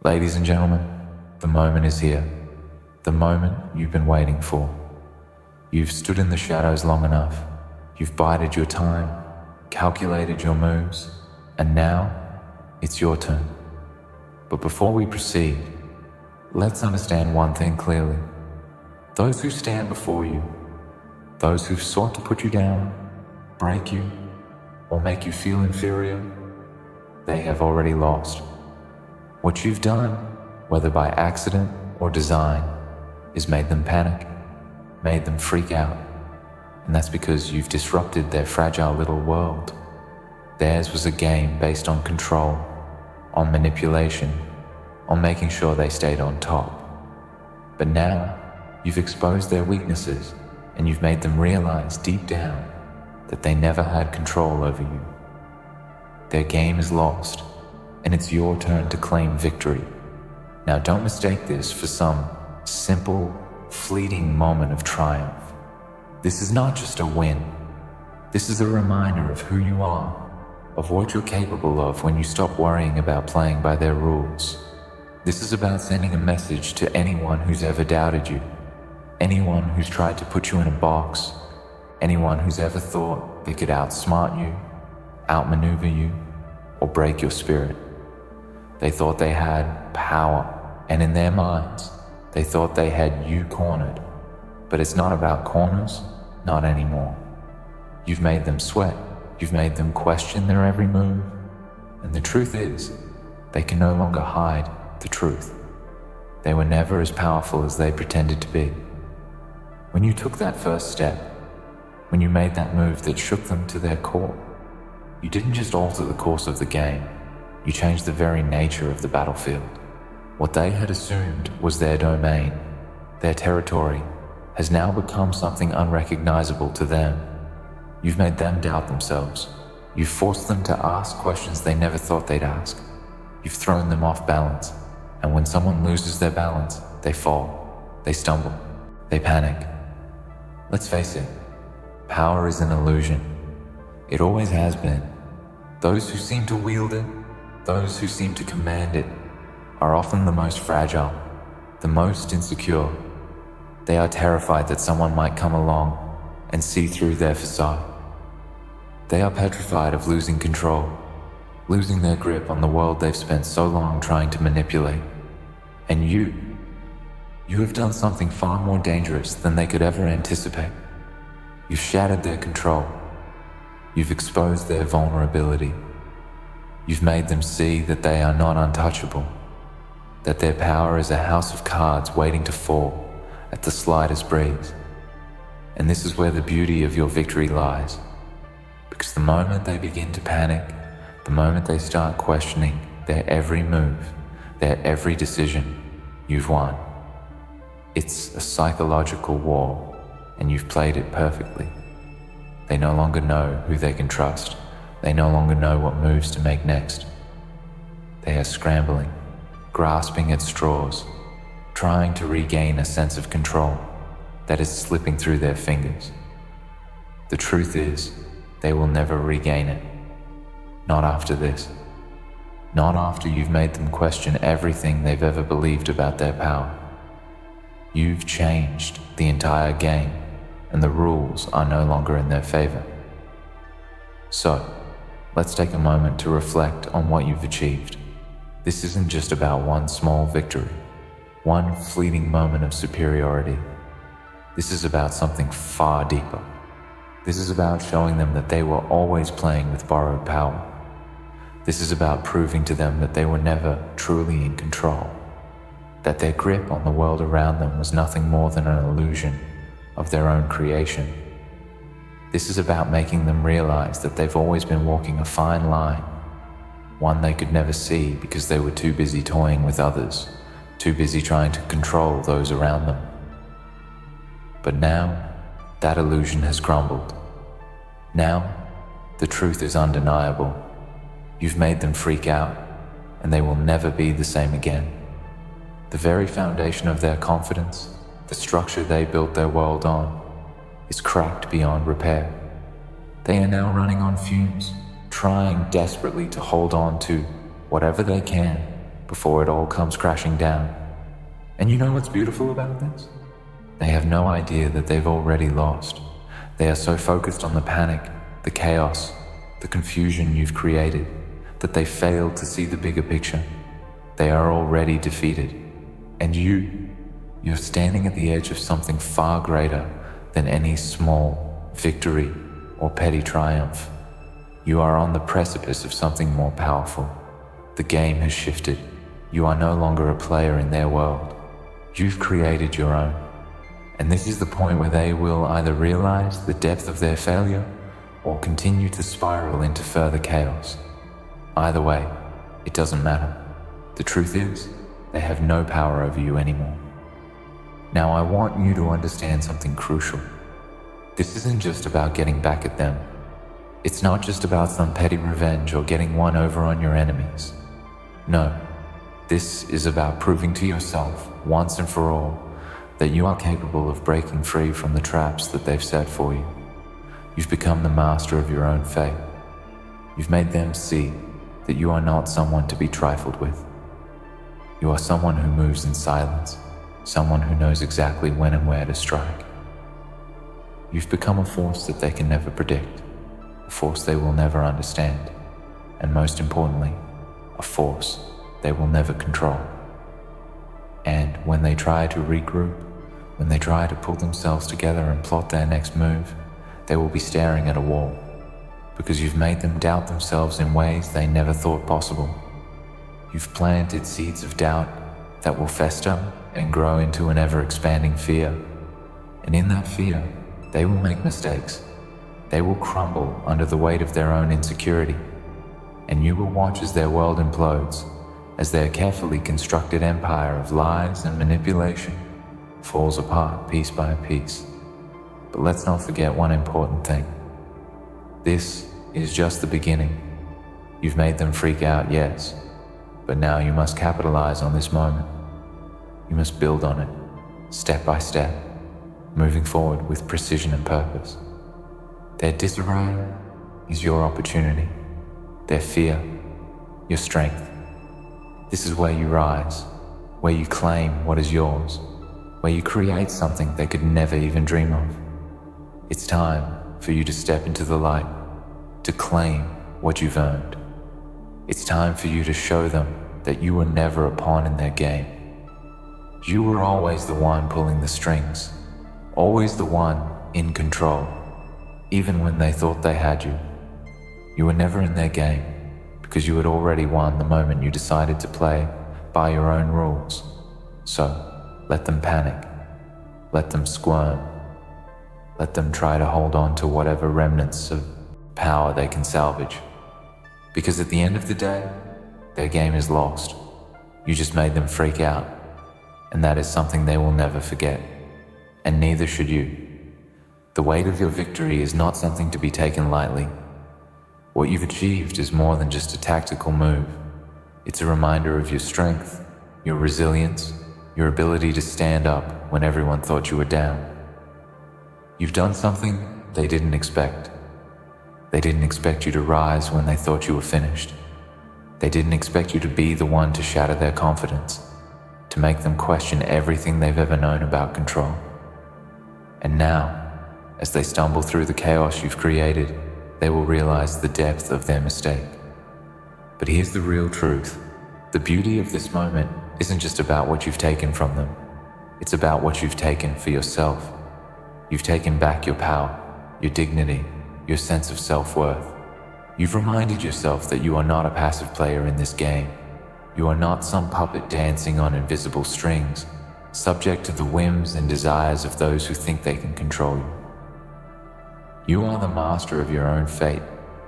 Ladies and gentlemen, the moment is here. The moment you've been waiting for. You've stood in the shadows long enough. You've bided your time, calculated your moves, and now it's your turn. But before we proceed, let's understand one thing clearly. Those who stand before you, those who've sought to put you down, break you, or make you feel inferior, they have already lost. What you've done, whether by accident or design, is made them panic, made them freak out, and that's because you've disrupted their fragile little world. Theirs was a game based on control, on manipulation, on making sure they stayed on top. But now, you've exposed their weaknesses, and you've made them realize deep down that they never had control over you. Their game is lost, and it's your turn to claim victory. Now don't mistake this for some simple, fleeting moment of triumph. This is not just a win. This is a reminder of who you are, of what you're capable of when you stop worrying about playing by their rules. This is about sending a message to anyone who's ever doubted you, anyone who's tried to put you in a box, anyone who's ever thought they could outsmart you, outmaneuver you, or break your spirit. They thought they had power, and in their minds, they thought they had you cornered. But it's not about corners, not anymore. You've made them sweat, you've made them question their every move, and the truth is, they can no longer hide the truth. They were never as powerful as they pretended to be. When you took that first step, when you made that move that shook them to their core, you didn't just alter the course of the game, you changed the very nature of the battlefield. What they had assumed was their domain, their territory, has now become something unrecognizable to them. You've made them doubt themselves. You've forced them to ask questions they never thought they'd ask. You've thrown them off balance, and when someone loses their balance, they fall, they stumble, they panic. Let's face it, power is an illusion. It always has been. Those who seem to wield it, those who seem to command it, are often the most fragile, the most insecure. They are terrified that someone might come along and see through their facade. They are petrified of losing control, losing their grip on the world they've spent so long trying to manipulate. And you have done something far more dangerous than they could ever anticipate. You've shattered their control. You've exposed their vulnerability. You've made them see that they are not untouchable, that their power is a house of cards waiting to fall at the slightest breeze. And this is where the beauty of your victory lies, because the moment they begin to panic, the moment they start questioning their every move, their every decision, you've won. It's a psychological war, and you've played it perfectly. They no longer know who they can trust. They no longer know what moves to make next. They are scrambling, grasping at straws, trying to regain a sense of control that is slipping through their fingers. The truth is, they will never regain it. Not after this. Not after you've made them question everything they've ever believed about their power. You've changed the entire game, and the rules are no longer in their favor. So, let's take a moment to reflect on what you've achieved. This isn't just about one small victory, one fleeting moment of superiority. This is about something far deeper. This is about showing them that they were always playing with borrowed power. This is about proving to them that they were never truly in control, that their grip on the world around them was nothing more than an illusion of their own creation. This is about making them realize that they've always been walking a fine line, one they could never see because they were too busy toying with others, too busy trying to control those around them. But now, that illusion has crumbled. Now, the truth is undeniable. You've made them freak out, and they will never be the same again. The very foundation of their confidence, the structure they built their world on, is cracked beyond repair. They are now running on fumes, trying desperately to hold on to whatever they can before it all comes crashing down. And you know what's beautiful about this? They have no idea that they've already lost. They are so focused on the panic, the chaos, the confusion you've created, that they fail to see the bigger picture. They are already defeated. And you're standing at the edge of something far greater than any small victory or petty triumph. You are on the precipice of something more powerful. The game has shifted. You are no longer a player in their world. You've created your own. And this is the point where they will either realize the depth of their failure or continue to spiral into further chaos. Either way, it doesn't matter. The truth is, they have no power over you anymore. Now I want you to understand something crucial. This isn't just about getting back at them. It's not just about some petty revenge or getting one over on your enemies. No, this is about proving to yourself, once and for all, that you are capable of breaking free from the traps that they've set for you. You've become the master of your own fate. You've made them see that you are not someone to be trifled with. You are someone who moves in silence, someone who knows exactly when and where to strike. You've become a force that they can never predict, a force they will never understand, and most importantly, a force they will never control. And when they try to regroup, when they try to pull themselves together and plot their next move, they will be staring at a wall, because you've made them doubt themselves in ways they never thought possible. You've planted seeds of doubt that will fester and grow into an ever-expanding fear. And in that fear, they will make mistakes. They will crumble under the weight of their own insecurity. And you will watch as their world implodes, as their carefully constructed empire of lies and manipulation falls apart piece by piece. But let's not forget one important thing. This is just the beginning. You've made them freak out, yes, but now you must capitalize on this moment. You must build on it, step by step, moving forward with precision and purpose. Their disarray is your opportunity. Their fear, your strength. This is where you rise, where you claim what is yours, where you create something they could never even dream of. It's time for you to step into the light, to claim what you've earned. It's time for you to show them that you were never a pawn in their game. You were always the one pulling the strings, always the one in control, even when they thought they had you. You were never in their game because you had already won the moment you decided to play by your own rules. So, let them panic, let them squirm, let them try to hold on to whatever remnants of power they can salvage. Because at the end of the day, their game is lost. You just made them freak out, and that is something they will never forget, and neither should you. The weight of your victory is not something to be taken lightly. What you've achieved is more than just a tactical move. It's a reminder of your strength, your resilience, your ability to stand up when everyone thought you were down. You've done something they didn't expect. They didn't expect you to rise when they thought you were finished. They didn't expect you to be the one to shatter their confidence, to make them question everything they've ever known about control. And now, as they stumble through the chaos you've created, they will realize the depth of their mistake. But here's the real truth. The beauty of this moment isn't just about what you've taken from them. It's about what you've taken for yourself. You've taken back your power, your dignity, your sense of self-worth. You've reminded yourself that you are not a passive player in this game. You are not some puppet dancing on invisible strings, subject to the whims and desires of those who think they can control you. You are the master of your own fate,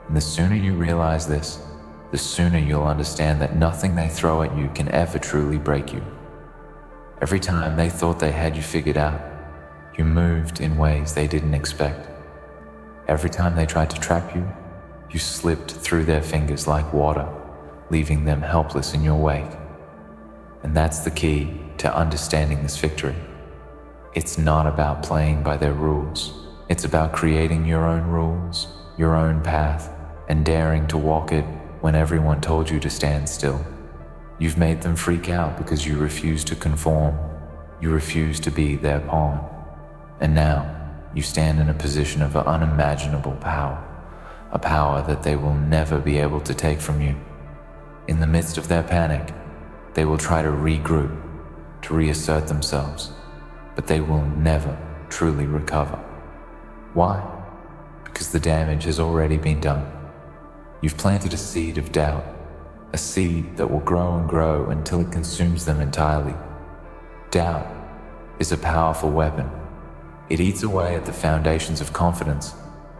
and the sooner you realize this, the sooner you'll understand that nothing they throw at you can ever truly break you. Every time they thought they had you figured out, you moved in ways they didn't expect. Every time they tried to trap you, you slipped through their fingers like water, leaving them helpless in your wake. And that's the key to understanding this victory. It's not about playing by their rules. It's about creating your own rules, your own path, and daring to walk it when everyone told you to stand still. You've made them freak out because you refuse to conform. You refuse to be their pawn. And now, you stand in a position of unimaginable power, a power that they will never be able to take from you. In the midst of their panic, they will try to regroup, to reassert themselves, but they will never truly recover. Why? Because the damage has already been done. You've planted a seed of doubt, a seed that will grow and grow until it consumes them entirely. Doubt is a powerful weapon. It eats away at the foundations of confidence,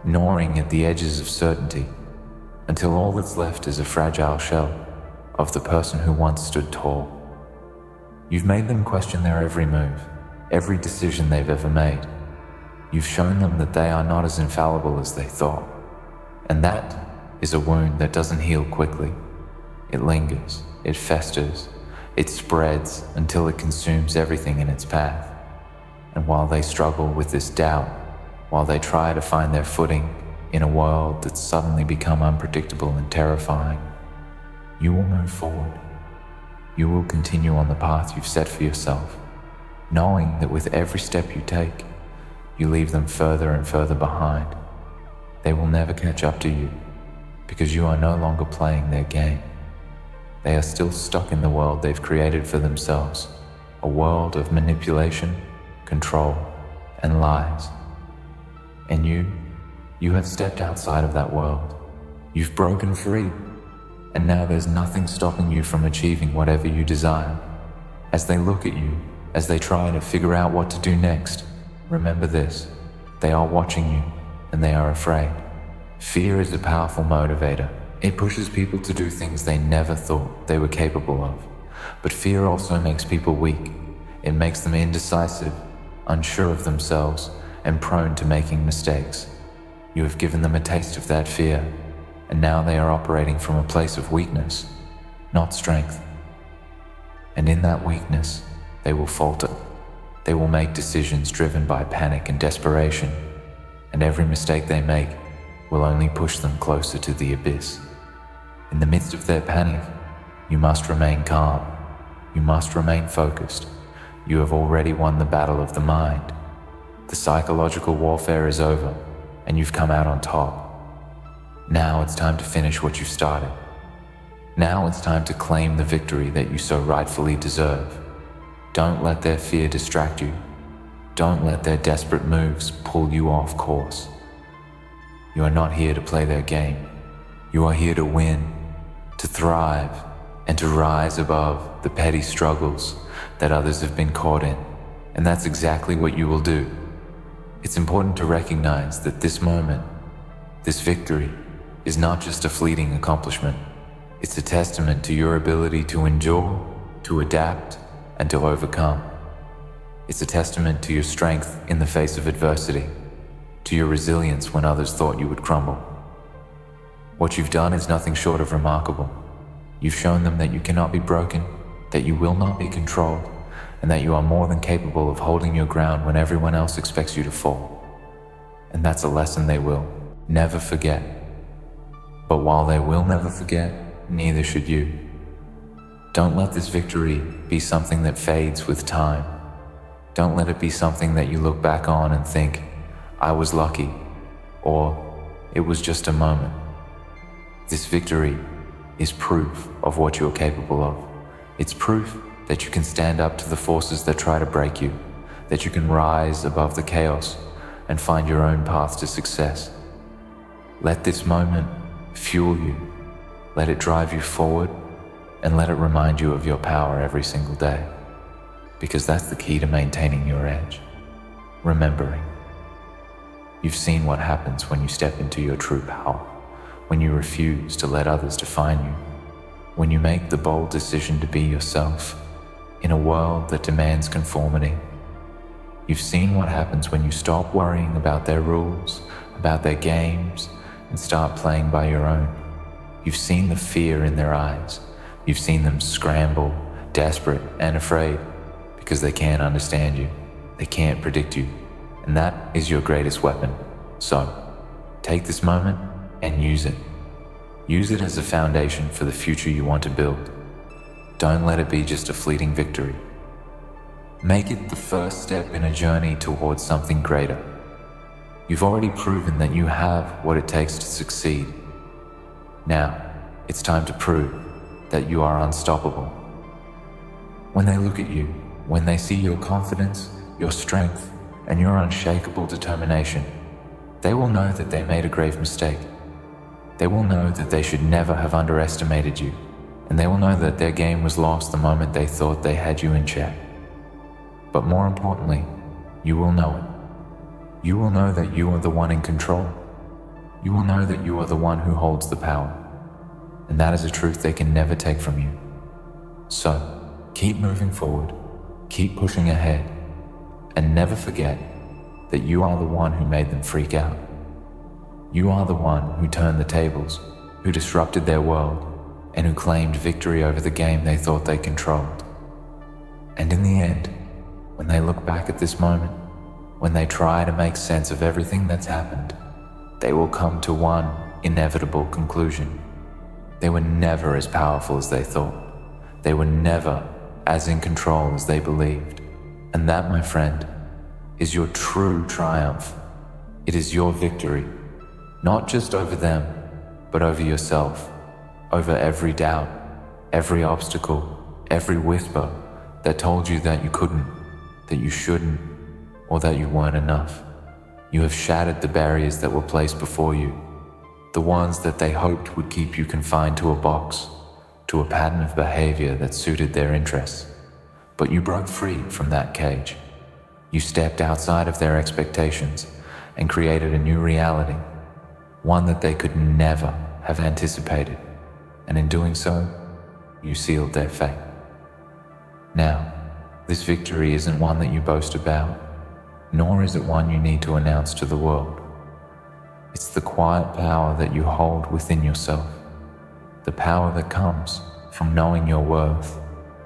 gnawing at the edges of certainty, until all that's left is a fragile shell of the person who once stood tall. You've made them question their every move, every decision they've ever made. You've shown them that they are not as infallible as they thought. And that is a wound that doesn't heal quickly. It lingers, it festers, it spreads until it consumes everything in its path. And while they struggle with this doubt, while they try to find their footing in a world that's suddenly become unpredictable and terrifying, you will move forward. You will continue on the path you've set for yourself, knowing that with every step you take, you leave them further and further behind. They will never catch up to you because you are no longer playing their game. They are still stuck in the world they've created for themselves, a world of manipulation, control, and lies. And you have stepped outside of that world. You've broken free, and now there's nothing stopping you from achieving whatever you desire. As they look at you, as they try to figure out what to do next, remember this: they are watching you, and they are afraid. Fear is a powerful motivator. It pushes people to do things they never thought they were capable of. But fear also makes people weak. It makes them indecisive, unsure of themselves, and prone to making mistakes. You have given them a taste of that fear, and now they are operating from a place of weakness, not strength. And in that weakness, they will falter. They will make decisions driven by panic and desperation, and every mistake they make will only push them closer to the abyss. In the midst of their panic, you must remain calm. You must remain focused. You have already won the battle of the mind. The psychological warfare is over, and you've come out on top. Now it's time to finish what you've started. Now it's time to claim the victory that you so rightfully deserve. Don't let their fear distract you. Don't let their desperate moves pull you off course. You are not here to play their game. You are here to win, to thrive, and to rise above the petty struggles that others have been caught in. And that's exactly what you will do. It's important to recognize that this moment, this victory, is not just a fleeting accomplishment. It's a testament to your ability to endure, to adapt, and to overcome. It's a testament to your strength in the face of adversity, to your resilience when others thought you would crumble. What you've done is nothing short of remarkable. You've shown them that you cannot be broken, that you will not be controlled, and that you are more than capable of holding your ground when everyone else expects you to fall. And that's a lesson they will never forget. But while they will never forget, neither should you. Don't let this victory be something that fades with time. Don't let it be something that you look back on and think, I was lucky, or it was just a moment. This victory is proof of what you're capable of. It's proof that you can stand up to the forces that try to break you, that you can rise above the chaos and find your own path to success. Let this moment fuel you. Let it drive you forward, and let it remind you of your power every single day. Because that's the key to maintaining your edge. Remembering. You've seen what happens when you step into your true power, when you refuse to let others define you, when you make the bold decision to be yourself in a world that demands conformity. You've seen what happens when you stop worrying about their rules, about their games, and start playing by your own. You've seen the fear in their eyes. You've seen them scramble, desperate and afraid, because they can't understand you. They can't predict you. And that is your greatest weapon. So, take this moment and use it. Use it as a foundation for the future you want to build. don't let it be just a fleeting victory. Make it the first step in a journey towards something greater. You've already proven that you have what it takes to succeed. Now, it's time to prove that you are unstoppable. When they look at you, when they see your confidence, your strength, and your unshakable determination, they will know that they made a grave mistake. They will know that they should never have underestimated you, and they will know that their game was lost the moment they thought they had you in check. But more importantly, you will know it. You will know that you are the one in control. You will know that you are the one who holds the power. And that is a truth they can never take from you. So, keep moving forward, keep pushing ahead, and never forget that you are the one who made them freak out. You are the one who turned the tables, who disrupted their world, and who claimed victory over the game they thought they controlled. And in the end, when they look back at this moment, when they try to make sense of everything that's happened, they will come to one inevitable conclusion. They were never as powerful as they thought. They were never as in control as they believed. And that, my friend, is your true triumph. It is your victory, not just over them, but over yourself, over every doubt, every obstacle, every whisper that told you that you couldn't, that you shouldn't, or that you weren't enough. You have shattered the barriers that were placed before you, the ones that they hoped would keep you confined to a box, to a pattern of behavior that suited their interests. But you broke free from that cage. You stepped outside of their expectations and created a new reality, one that they could never have anticipated. And in doing so, you sealed their fate. Now, this victory isn't one that you boast about, nor is it one you need to announce to the world. It's the quiet power that you hold within yourself, the power that comes from knowing your worth,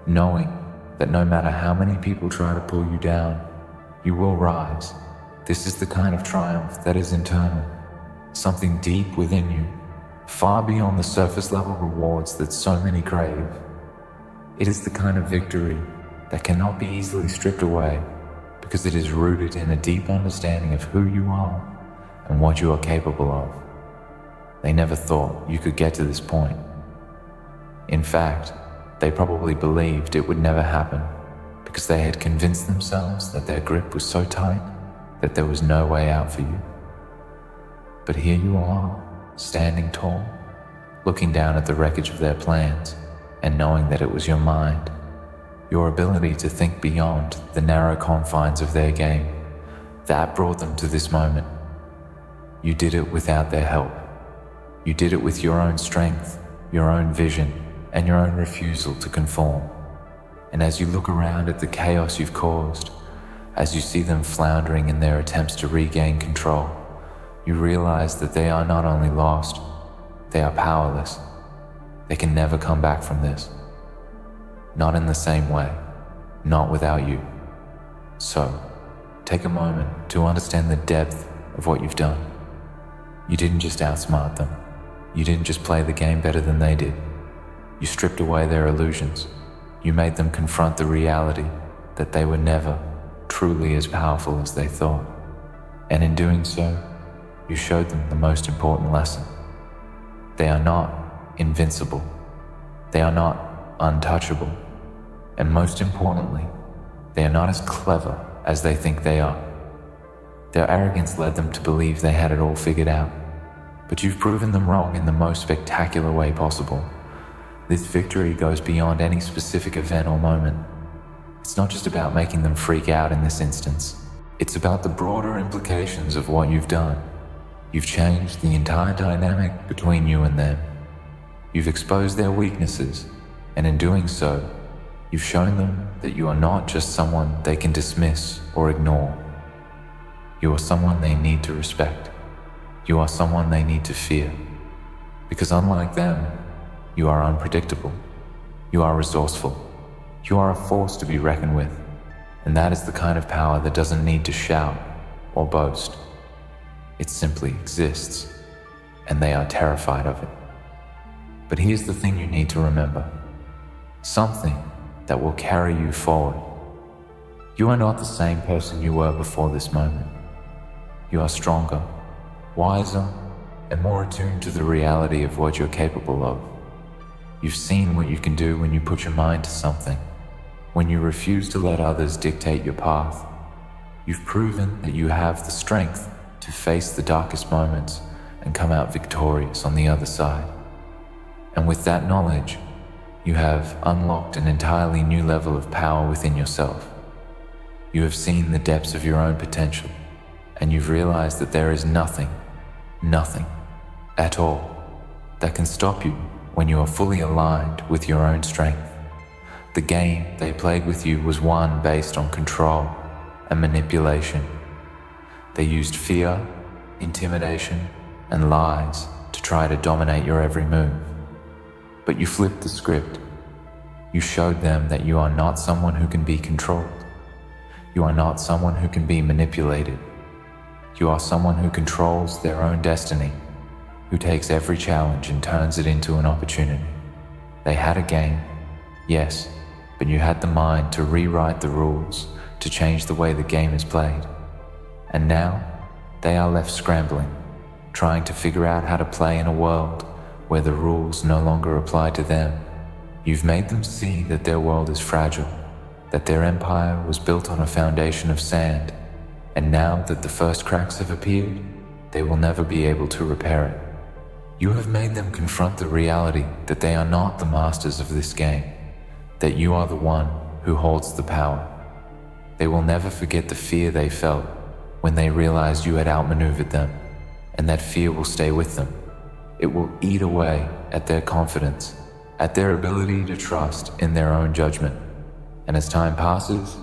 knowing that no matter how many people try to pull you down, you will rise. This is the kind of triumph that is internal, something deep within you, far beyond the surface level rewards that so many crave. It is the kind of victory that cannot be easily stripped away, because it is rooted in a deep understanding of who you are and what you are capable of. They never thought you could get to this point. In fact, they probably believed it would never happen, because they had convinced themselves that their grip was so tight that there was no way out for you. But here you are, standing tall, looking down at the wreckage of their plans, and knowing that it was your mind, your ability to think beyond the narrow confines of their game, that brought them to this moment. You did it without their help. You did it with your own strength, your own vision, and your own refusal to conform. And as you look around at the chaos you've caused, as you see them floundering in their attempts to regain control, you realize that they are not only lost, they are powerless. They can never come back from this. Not in the same way, not without you. So, take a moment to understand the depth of what you've done. You didn't just outsmart them. You didn't just play the game better than they did. You stripped away their illusions. You made them confront the reality that they were never truly as powerful as they thought. And in doing so, you showed them the most important lesson. They are not invincible. They are not untouchable. And most importantly, they are not as clever as they think they are. Their arrogance led them to believe they had it all figured out. But you've proven them wrong in the most spectacular way possible. This victory goes beyond any specific event or moment. It's not just about making them freak out in this instance. It's about the broader implications of what you've done. You've changed the entire dynamic between you and them. You've exposed their weaknesses, and in doing so, you've shown them that you are not just someone they can dismiss or ignore. You are someone they need to respect. You are someone they need to fear. Because unlike them, you are unpredictable. You are resourceful. You are a force to be reckoned with. And that is the kind of power that doesn't need to shout or boast. It simply exists, and they are terrified of it. But here's the thing you need to remember. something that will carry you forward. You are not the same person you were before this moment. You are stronger, wiser, and more attuned to the reality of what you're capable of. You've seen what you can do when you put your mind to something, when you refuse to let others dictate your path. You've proven that you have the strength to face the darkest moments and come out victorious on the other side. And with that knowledge, you have unlocked an entirely new level of power within yourself. You have seen the depths of your own potential, and you've realized that there is nothing at all that can stop you when you are fully aligned with your own strength. The game they played with you was one based on control and manipulation. They used fear, intimidation, and lies to try to dominate your every move. But you flipped the script. You showed them that you are not someone who can be controlled. You are not someone who can be manipulated. You are someone who controls their own destiny, who takes every challenge and turns it into an opportunity. They had a game, yes, but you had the mind to rewrite the rules, to change the way the game is played. And now, they are left scrambling, trying to figure out how to play in a world where the rules no longer apply to them. You've made them see that their world is fragile, that their empire was built on a foundation of sand, and now that the first cracks have appeared, they will never be able to repair it. You have made them confront the reality that they are not the masters of this game, that you are the one who holds the power. They will never forget the fear they felt when they realized you had outmaneuvered them, and that fear will stay with them. It will eat away at their confidence, at their ability to trust in their own judgment. And as time passes,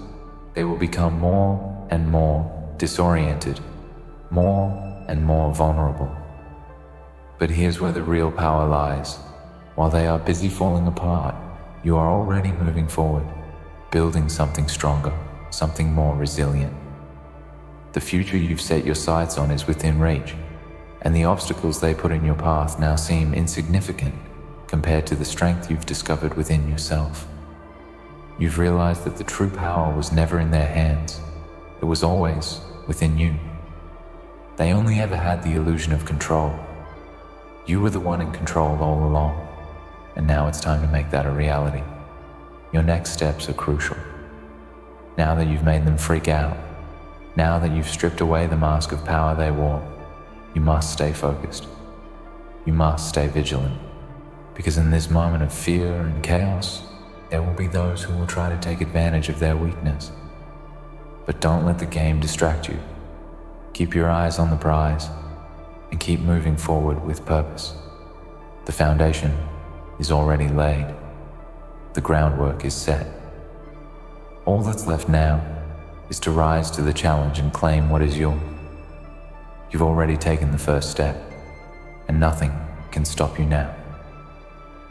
they will become more and more disoriented, more and more vulnerable. But here's where the real power lies. While they are busy falling apart, you are already moving forward, building something stronger, something more resilient. The future you've set your sights on is within reach, and the obstacles they put in your path now seem insignificant compared to the strength you've discovered within yourself. You've realized that the true power was never in their hands. It was always within you. They only ever had the illusion of control. You were the one in control all along, and now it's time to make that a reality. Your next steps are crucial. Now that you've made them freak out, now that you've stripped away the mask of power they wore, you must stay focused. You must stay vigilant, because in this moment of fear and chaos, there will be those who will try to take advantage of their weakness. But don't let the game distract you. Keep your eyes on the prize and keep moving forward with purpose. The foundation is already laid. The groundwork is set. All that's left now is to rise to the challenge and claim what is yours. You've already taken the first step, and nothing can stop you now.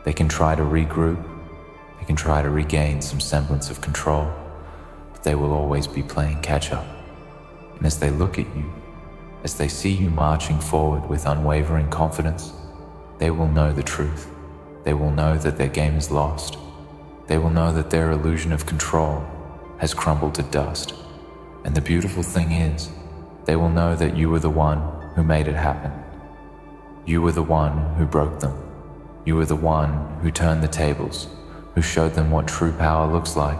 They can try to regroup, they can try to regain some semblance of control, but they will always be playing catch-up. And as they look at you, as they see you marching forward with unwavering confidence, they will know the truth. They will know that their game is lost. They will know that their illusion of control has crumbled to dust. And the beautiful thing is, they will know that you were the one who made it happen. You were the one who broke them. You were the one who turned the tables, who showed them what true power looks like.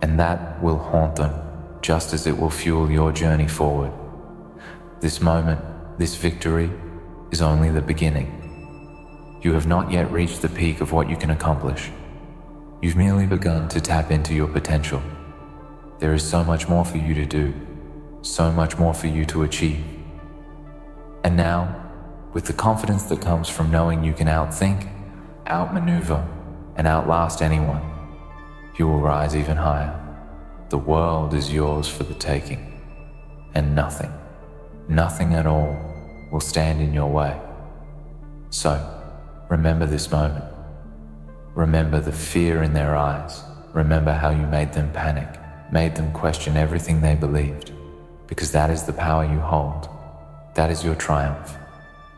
And that will haunt them, just as it will fuel your journey forward. This moment, this victory, is only the beginning. You have not yet reached the peak of what you can accomplish. You've merely begun to tap into your potential. There is so much more for you to do, so much more for you to achieve. And now, with the confidence that comes from knowing you can outthink, outmaneuver, and outlast anyone, you will rise even higher. The world is yours for the taking, and nothing at all will stand in your way. So, remember this moment. Remember the fear in their eyes. Remember how you made them panic, made them question everything they believed, because that is the power you hold. That is your triumph,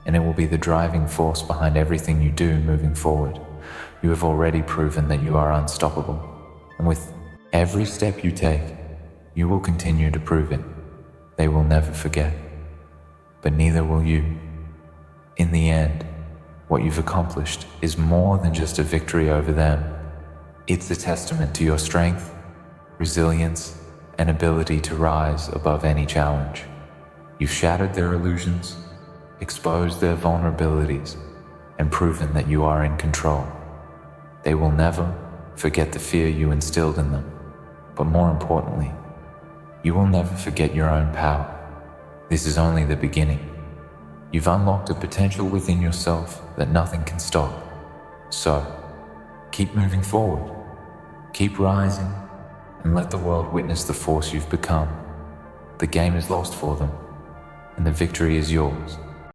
and it will be the driving force behind everything you do moving forward. You have already proven that you are unstoppable, and with every step you take, you will continue to prove it. They will never forget, but neither will you. In the end, what you've accomplished is more than just a victory over them. It's a testament to your strength, resilience, and ability to rise above any challenge. You've shattered their illusions, exposed their vulnerabilities, and proven that you are in control. They will never forget the fear you instilled in them, but more importantly, you will never forget your own power. This is only the beginning. You've unlocked a potential within yourself that nothing can stop. So, keep moving forward, keep rising, and let the world witness the force you've become. The game is lost for them, and the victory is yours.